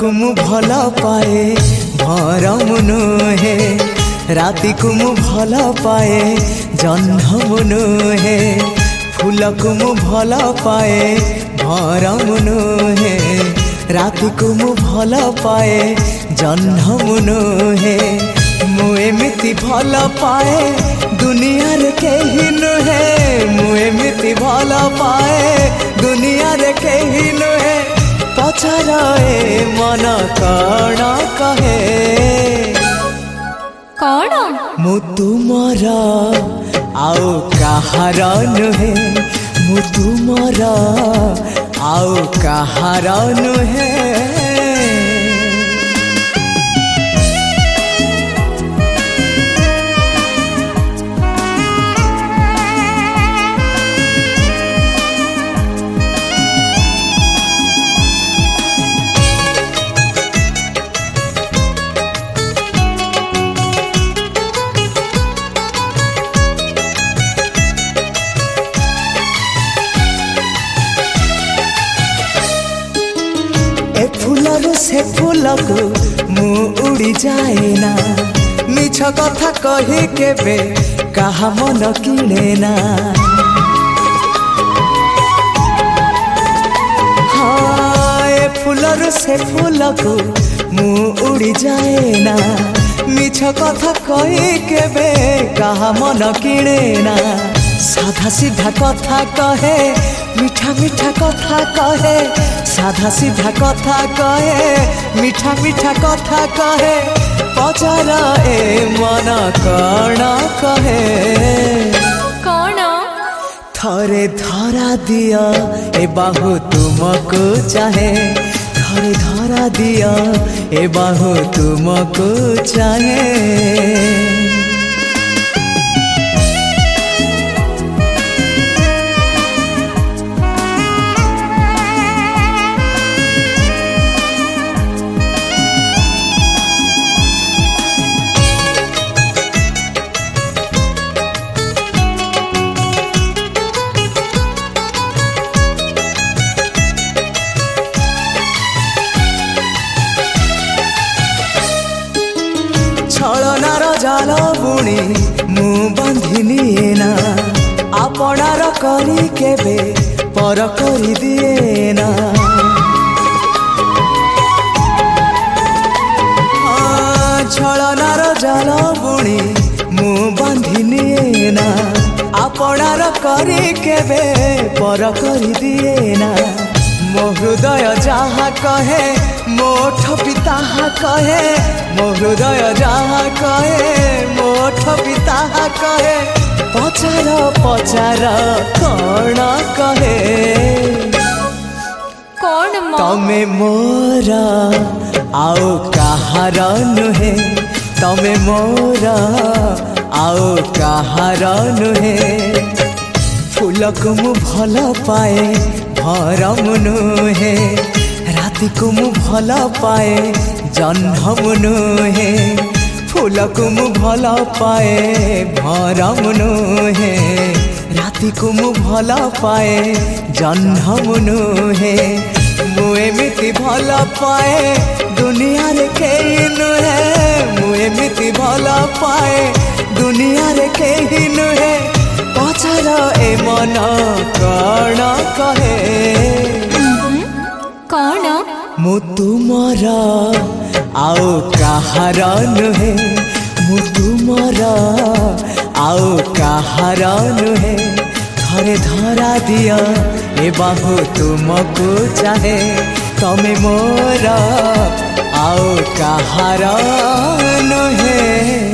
को मु भल पाए भरम नुहे राति को मु भल पाए जन्म नुहे फूल को मु भल पाए भरम नुहे राति को मु भल पाए जन्म नुहे मु एमिति भल पाए दुनिया रे केही नुहे मु एमिति भल पाए दुनिया रे केही नुहे पचार ए मन कण कहे कौन मु तुमर आउ कहार नुहे मु तुमर आउ कहार नुहे फूलर से फूल को मु उड़ी जाए ना मिछ कथा कही केबे कहा मन किणे ना हाँ फूलर से फूल को मु उड़ी जाए ना मिछ कथा कही केबे कहा मन किणे ना साधा सीधा कथा कहे मीठा मीठा कथा कहे साधा सीधा कथा कहे मीठा मीठा कथा कहे पचार ए मन कण कहे कौन थरे धरा दिया ए बाहु तुमको चाहे थरे धरा दिया ए बाहु तुमको चाहे छलनार जाल बुणी मु बंधिनी ना आपणार करी केबे पर करी दिए ना छलनार जाल बुणी मु बंधिनी ना आपणार करी केबे पर करी दिए ना मो हृदय जहाँ कहे मोठ पिता कहे मो हृदय जहाँ कहे मोठ पिता कहे पचार पचार कौन कहे कौन तमे मोर आउ कहार नुहे तमे मोर आउ कहार नुहे फूल को मु भल पाए भरम नुहे राति को मु भल पाए जन्म नुहे फूल को मु भल पाए भरम नुहे राति को मु भल पाए जन्म नुहे मु एमिति भल पाए दुनिया रे केही नुहे मु एमिति भल पाए दुनिया रे केही नुहे पचार ए मन कण कहे कौन मु तुमर आउ कहार नुहे मु तुमर आउ कहार नुहे थरे धरा दिया ए बाहु तुमको चाहे तमे मोर आउ कहार नुहे।